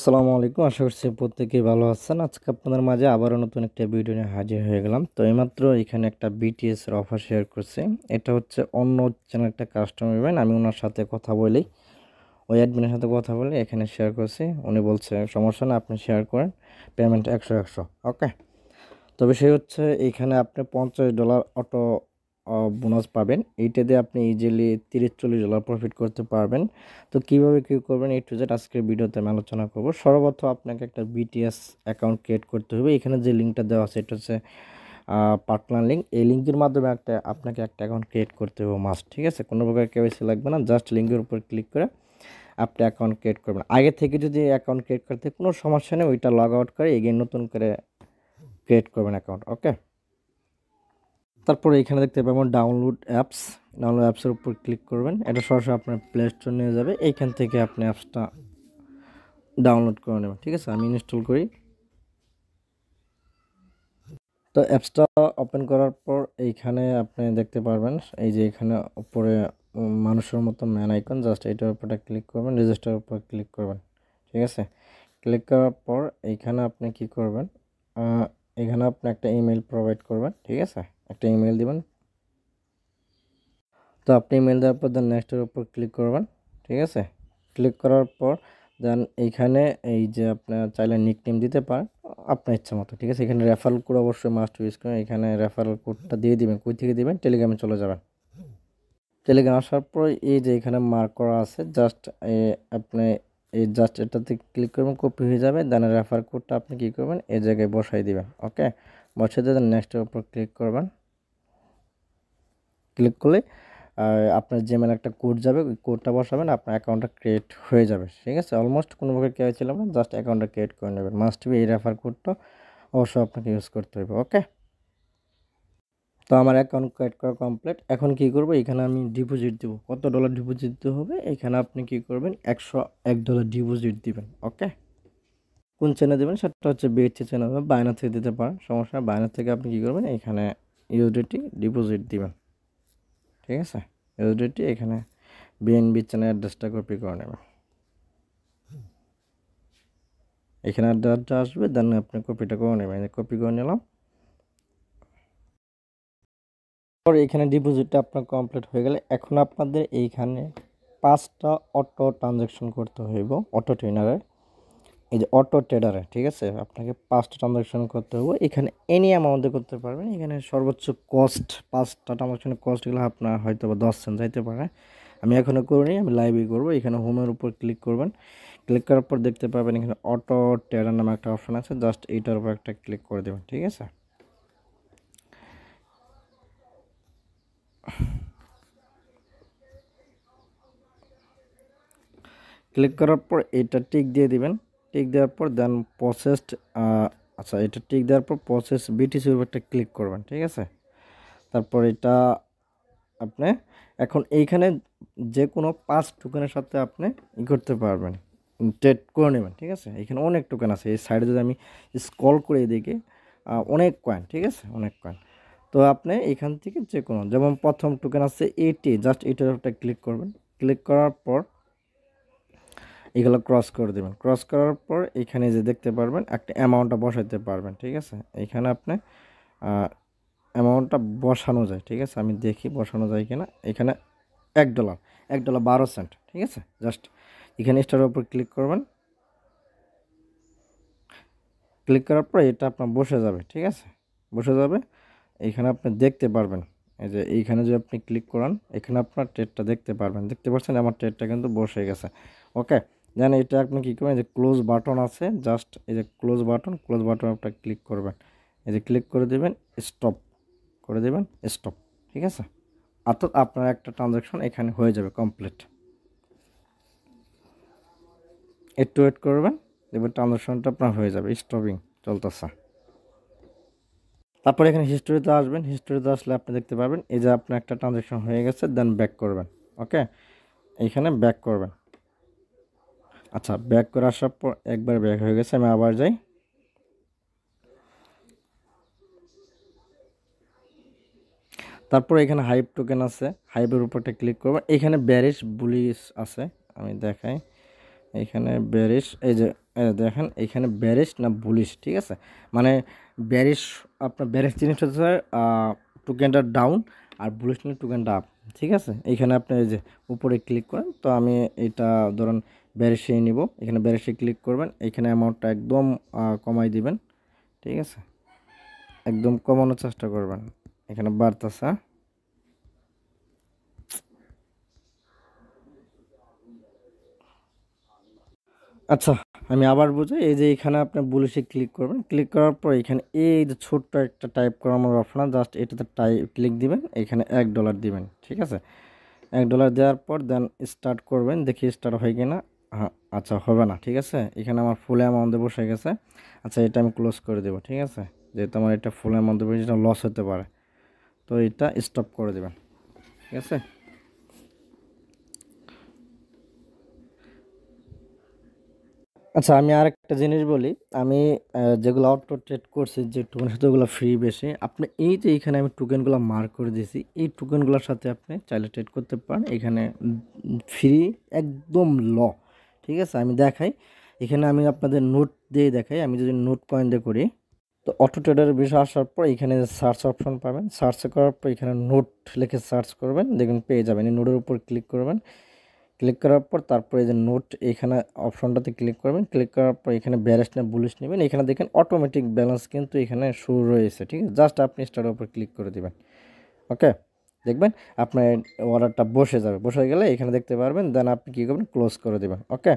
আসসালামু আলাইকুম। আশা করছি প্রত্যেকেই ভালো আছেন। আজকে আপনাদের মাঝে আবারও নতুন একটা ভিডিও নিয়ে হাজির হয়ে গেলাম। তো এইমাত্র এখানে একটা বিটিএস এর অফার শেয়ার করছি। এটা হচ্ছে অন্য চ্যানেল একটা কাস্টমার ইভেন্ট। আমি ওনার সাথে কথা বলেই ওই অ্যাডমিনের সাথে কথা বলে এখানে শেয়ার করছি। উনি বলছে সমস্যা না, আপনি শেয়ার করেন, পেমেন্ট 100 ওকে। তবে সে হচ্ছে এইখানে আপনি $50 অটো বোনাস পাবেন। এইটা দিয়ে আপনি ইজিলি $30-40 প্রফিট করতে পারবেন। তো কীভাবে কী করবেন টু জেড আজকের ভিডিওতে আমি আলোচনা করব। সর্বপ্রথম আপনাকে একটা বিটিএস অ্যাকাউন্ট ক্রিয়েট করতে হবে। এখানে যে লিঙ্কটা দেওয়া আছে এটা হচ্ছে পার্টনার লিঙ্ক। এই লিঙ্কের মাধ্যমে আপনাকে একটা অ্যাকাউন্ট ক্রিয়েট করতে হবে মাস্ট, ঠিক আছে? কোনো প্রকার কেওয়াইসি লাগবে না, জাস্ট লিঙ্কের উপর ক্লিক করে আপনি অ্যাকাউন্ট ক্রিয়েট করবেন। আগে থেকে যদি অ্যাকাউন্ট ক্রিয়েট করতে কোনো সমস্যা নেই, ওইটা লগ আউট করে এগেইন নতুন করে ক্রিয়েট করবেন অ্যাকাউন্ট, ওকে। তারপরে এখানে দেখতে পাবেন ডাউনলোড অ্যাপসের উপর ক্লিক করবেন। এটা সরাসরি আপনার প্লে স্টোর নিয়ে যাবে। এইখান থেকে আপনি অ্যাপসটা ডাউনলোড করে নেবেন, ঠিক আছে? আমি ইনস্টল করি। তো অ্যাপসটা ওপেন করার পর এইখানে আপনি দেখতে পারবেন এই যে এখানে উপরে মানুষের মতো ম্যান আইকন, জাস্ট এটার উপরে ক্লিক করবেন, রেজিস্টার উপর ক্লিক করবেন, ঠিক আছে? ক্লিক করার পর এইখানে আপনি কি করবেন, এখানে আপনি একটা ইমেল প্রোভাইড করবেন, ঠিক আছে? একটা ইমেল দিবেন। তো আপনি ইমেল দেওয়ার পর দেন নেক্সটের উপর ক্লিক করবেন, ঠিক আছে? ক্লিক করার পর দেন এইখানে এই যে আপনার চাইলে নিকনেম দিতে পারেন আপনার ইচ্ছা মতো, ঠিক আছে? এখানে রেফারেল কোড অবশ্যই মাস্ট ইউজ করেন। এখানে রেফারেল কোডটা দিয়ে দিবেন। কই থেকে দিবেন? টেলিগ্রামে চলে যাবেন। টেলিগ্রাম আসার পর এই যে এখানে মার্ক করা আছে, জাস্ট আপনি এই জাস্ট এটাতে ক্লিক করবেন, কপি হয়ে যাবে। দেন রেফার কোডটা আপনি কী করবেন, এই জায়গায় বসাই দিবেন, ওকে। বসাই দিয়ে দেন নেক্সটের উপর ক্লিক করবেন। ক্লিক করলে আপনার জিমেলে একটা কোড যাবে, ওই কোডটা বসাবেন, আপনার অ্যাকাউন্টটা ক্রিয়েট হয়ে যাবে, ঠিক আছে? অলমোস্ট কোনো প্রকার কেউ ছিল না, জাস্ট অ্যাকাউন্টটা ক্রিয়েট করে নেবেন। মাস্ট বি এই রেফার কোডটা অবশ্যই আপনাকে ইউজ করতে হবে, ওকে। তো আমার অ্যাকাউন্ট ক্রিয়েট করা কমপ্লিট। এখন কি করব, এখানে আমি ডিপোজিট দেবো। কত ডলার ডিপোজিট দিতে হবে? এখানে আপনি কি করবেন, $101 ডিপোজিট দিবেন, ওকে। কোন চেনে দেবেন? সেটা হচ্ছে বিএসসি চেনে হবে, বাইনান্স থেকে দিতে পারেন, সমস্যা না। বাইনান্স থেকে আপনি কী করবেন, এখানে ইউএসডিটি ডিপোজিট দিবেন, ঠিক আছে? ইউএসডিটি এখানে বিএনবি চ্যানেল অ্যাড্রেসটা কপি করে নেবেন। এখানে অ্যাড্রেসটা আসবে, দেন আপনি কপিটা করে নেবেন। কপি করে নিলাম। পরে এখানে ডিপোজিটটা আপনার কমপ্লিট হয়ে গেলে এখন আপনাদের এইখানে 5টা অটো ট্রানজ্যাকশন করতে হইব অটো ট্রেনারে। এই যে অটো ট্রেডারে, ঠিক আছে? আপনাকে 5টা ট্রানজ্যাকশন করতে হবে। এখানে এনি অ্যামাউন্টে করতে পারবেন। এখানে সর্বোচ্চ কস্ট 5টা ট্রানজ্যাকশনের কস্টগুলো আপনার হয়তো বা 10 সেন্ট যাইতে পারে। আমি এখনও করিনি, আমি লাইভই করবো। এখানে হোমের উপর ক্লিক করবেন। ক্লিক করার পর দেখতে পাবেন এখানে অটো ট্রেডার নামে একটা অপশন আছে, জাস্ট এইটার উপর একটা ক্লিক করে দেবেন, ঠিক আছে? ক্লিক করার পর এটা টিক দিয়ে দিবেন। টিক দেওয়ার পর দেন প্রসেসড, আচ্ছা, এটা টিক দেওয়ার পর প্রসেস বিটিসির উপর একটা ক্লিক করবেন, ঠিক আছে? তারপর এটা আপনি এখন এইখানে যে কোনো 5 টোকেনের সাথে আপনি করতে পারবেন, ট্রেড করে নেবেন, ঠিক আছে? এখানে অনেক টোকেন আছে। এই সাইডে যদি আমি স্ক্রল করে এদিকে অনেক কয়েন, ঠিক আছে? অনেক কয়েন। তো আপনি এখান থেকে যে কোনো, যেমন প্রথম টোকেন আছে এটি, জাস্ট এটার একটা ক্লিক করবেন। ক্লিক করার পর এগুলো ক্রস করে দেবেন। ক্রস করার পর এখানে যে দেখতে পারবেন একটা অ্যামাউন্টটা বসাইতে পারবেন, ঠিক আছে? এখানে আপনি অ্যামাউন্টটা বসানো যায়, ঠিক আছে? আমি দেখি বসানো যায় কিনা। এখানে $1 12 সেন্ট, ঠিক আছে? জাস্ট এখানে স্টারের উপর ক্লিক করবেন। ক্লিক করার পর এটা আপনার বসে যাবে, ঠিক আছে? বসে যাবে। এখানে আপনি দেখতে পারবেন এই যে এইখানে যদি আপনি ক্লিক করান, এখানে আপনার ট্রেডটা দেখতে পারবেন। দেখতে পাচ্ছেন আমার ট্রেডটা কিন্তু বসে গেছে, ওকে। দেন এটা আপনি কী করবেন, যে ক্লোজ বাটন আছে, জাস্ট এই যে ক্লোজ বাটন আপনার ক্লিক করবেন। এই যে ক্লিক করে দেবেন, স্টপ করে দেবেন, স্টপ, ঠিক আছে? অর্থাৎ আপনার একটা ট্রানজ্যাকশন এখানে হয়ে যাবে কমপ্লিট। একটু ওয়েট করবেন, দেখবেন ট্রানজ্যাকশনটা আপনার হয়ে যাবে, স্টপিং চলতেছে। তারপর এখানে হিস্টোরিতে আসবেন। হিস্টোরিতে আসলে আপনি দেখতে পাবেন এই যে আপনার একটা ট্রানজ্যাকশন হয়ে গেছে। দেন ব্যাক করবেন, ওকে। এইখানে ব্যাক করবেন। আচ্ছা, ব্যাক করে আসার পর একবার ব্যাক হয়ে গেছে, আমি আবার যাই। তারপর এখানে হাইপ টোকেন আছে, হাইপের উপরটা ক্লিক করবেন। এখানে ব্যারিশ বুলিশ আছে, আমি দেখাই। এখানে ব্যারিশ, এই যে দেখেন এখানে ব্যারিশ না বুলিশ, ঠিক আছে, মানে ব্যারিশ, আপনার ব্যারিশ জিনিসটা হচ্ছে টোকেনটা ডাউন, আর বুলিশ নিলে টোকেনটা আপ, ঠিক আছে। এইখানে আপনি এই যে উপরে ক্লিক করেন, তো আমি এটা ধরুন ব্যারিশে নিব, এখানে ব্যারিশে ক্লিক করবেন, এখানে অ্যামাউন্টটা একদম কমাই দিবেন, ঠিক আছে, একদম কমানোর চেষ্টা করবেন, এখানে বাড়তেছে। আচ্ছা, আমি আবার বুঝাই, এই যে এখানে আপনি বুলিশে ক্লিক করবেন, ক্লিক করার পর এখানে এই যে ছোট্ট একটা টাইপ করার আমার অপশন, জাস্ট এটাতে ক্লিক দিবেন, এখানে $1 দিবেন, ঠিক আছে। $1 দেওয়ার পর দেন স্টার্ট করবেন, দেখি স্টার্ট হয় কিনা। হ্যাঁ, আচ্ছা হবে না, ঠিক আছে, এখানে আমার ফুল অ্যামাউন্টে বসে গেছে। আচ্ছা, এটা আমি ক্লোজ করে দেবো, ঠিক আছে, যেহেতু আমার এটা ফুল অ্যামাউন্টে বসে, এটা লস হতে পারে, তো এটা স্টপ করে দেবেন, ঠিক আছে। আচ্ছা, আমি আরেকটা জিনিস বলি, আমি যেগুলো অটো ট্রেড করছি, যে টোকেনের সাথে ওগুলো ফ্রি বেশি, আপনি এই যে এখানে আমি টোকেনগুলো মার্ক করে দিয়েছি, এই টোকেনগুলোর সাথে আপনি চাইলে ট্রেড করতে পারেন, এখানে ফ্রি একদম ঠিক আছে। আমি দেখাই, এখানে আমি আপনাদের নোট দিয়ে দেখাই, আমি যদি নোট পয়েন্ট দিয়ে করি, তো অটো ট্রেডারের বিষয় আসার পর এখানে সার্চ অপশন পাবেন, সার্চ করার পর এখানে নোট লিখে সার্চ করবেন, দেখবেন পেয়ে যাবেন, এই নোটের উপর ক্লিক করবেন, ক্লিক করার পর তারপরে যে নোট এখানে অপশনটাতে ক্লিক করবেন, ক্লিক করার পর এখানে ব্যালেন্স না বুলিশ নেবেন, এখানে দেখেন অটোমেটিক ব্যালেন্স কিন্তু এখানে শুরু রয়েছে, ঠিক আছে, জাস্ট আপনি স্টারের উপর ক্লিক করে দিবেন, ওকে, দেখবেন আপনার অর্ডারটা বসে যাবে, বসে গেলে এখানে দেখতে পারবেন, দেন আপনি কী করবেন, ক্লোজ করে দেবেন, ওকে।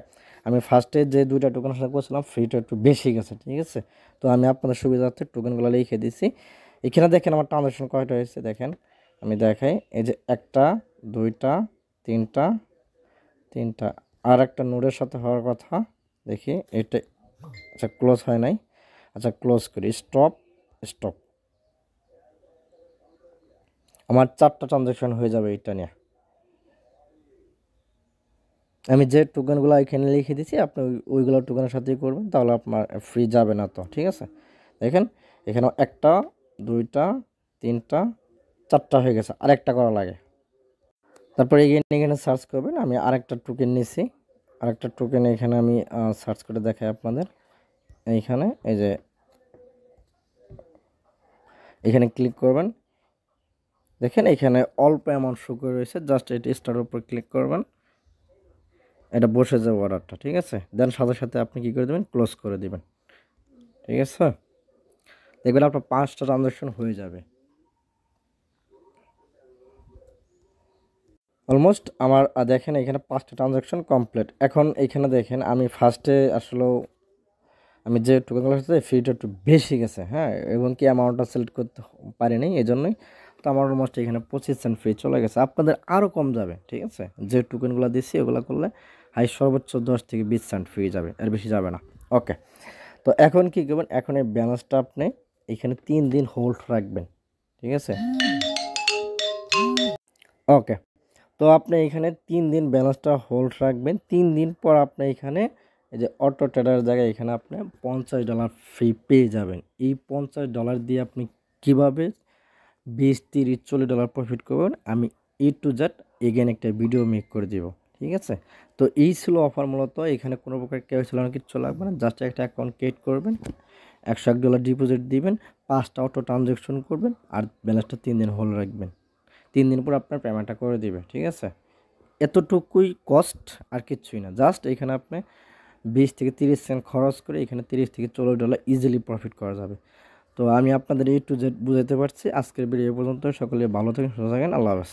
আমি ফার্স্টে যে দুইটা টোকেন সাথে করছিলাম, ফ্রিটা একটু বেশি গেছে, ঠিক আছে, তো আমি আপনাদের সুবিধার্থে টোকেনগুলো লিখে দিচ্ছি। এখানে দেখেন আমার ট্রানজাকশন কয়টা হয়েছে, দেখেন আমি দেখাই, এই যে একটা, দুইটা, তিনটা, তিনটা, আর একটা নোডের সাথে হওয়ার কথা, দেখি এটা, আচ্ছা ক্লোজ হয় নাই, আচ্ছা ক্লোজ করি, স্টপ, স্টপ, আমার 4টা ট্রানজ্যাকশন হয়ে যাবে এটা নিয়ে। আমি যে টোকেনগুলো এখানে লিখে দিচ্ছি, আপনি ওইগুলো টোকেনের সাথেই করবেন, তাহলে আপনার ফ্রি যাবে না, তো ঠিক আছে। দেখেন এখানে একটা, দুইটা, তিনটা, 4টা হয়ে গেছে, আরেকটা করা লাগে। তারপরে এখানে সার্চ করবেন, আমি আরেকটা টোকেন নিছি, আরেকটা টোকেন এখানে আমি সার্চ করে দেখাই আপনাদের, এইখানে এই যে এখানে ক্লিক করবেন, দেখেন এখানে অল্প অ্যামাউন্ট শো করে রয়েছে, জাস্ট এটা স্টারের উপর ক্লিক করবেন, এটা বসে যাবে অর্ডারটা, ঠিক আছে, দেন সাথে সাথে আপনি কী করে দেবেন, ক্লোজ করে দেবেন, ঠিক আছে, দেখবেন আপনার 5টা ট্রানজ্যাকশন হয়ে যাবে অলমোস্ট আমার। দেখেন এখানে 5টা ট্রানজ্যাকশন কমপ্লিট। এখন এখানে দেখেন আমি ফার্স্টে আসলেও আমি যে টোকেনগুলো সাথে ফিটা একটু বেশি গেছে, হ্যাঁ, এবং কি অ্যামাউন্টটা সিলেক্ট করতে পারিনি, এই জন্যই তো আমার অলমোস্ট এখানে 25 সেন্ট ফ্রি চলে গেছে। আপনাদের আরও কম যাবে, ঠিক আছে, যে টোকেনগুলো দিচ্ছি ওগুলো করলে হাই সর্বোচ্চ 10 থেকে 20 সেন্ট ফ্রি যাবে, এর বেশি যাবে না, ওকে। তো এখন কী করবেন, এখন এই ব্যালেন্সটা আপনি এখানে 3 দিন হোল্ড রাখবেন, ঠিক আছে, ওকে। তো আপনি এখানে 3 দিন ব্যালেন্সটা হোল্ড রাখবেন, 3 দিন পর আপনি এখানে এই যে অটো ট্রেডার জায়গায় এখানে আপনি $50 ফ্রি পেয়ে যাবেন। এই $50 দিয়ে আপনি কিভাবে 20, 30, $40 প্রফিট করবেন, আমি A to Z এগেন একটা ভিডিও মেক করে দিব, ঠিক আছে। তো এই ছিল অফার, মূলত এখানে কোনো প্রকার কেউ না, কিচ্ছু লাগবে না, জাস্ট একটা অ্যাকাউন্ট ক্রিয়েট করবেন, $101 ডিপোজিট দিবেন, 5টা অটো ট্রানজ্যাকশন করবেন, আর ব্যালেন্সটা 3 দিন হোল্ড রাখবেন, 3 দিন পর আপনার পেমেন্টটা করে দিবে, ঠিক আছে। এতটুকুই কস্ট, আর কিচ্ছুই না, জাস্ট এখানে আপনি 20 থেকে 30 সেন্ট খরচ করে এখানে $30 থেকে $40 ইজিলি প্রফিট করা যাবে। তো আমি আপনাদের A to Z বুঝাতে পারছি। আজকের ভিডিও পর্যন্ত, সকলে ভালো থাকেন, সুস্থ থাকেন, আল্লাহ হাফেজ।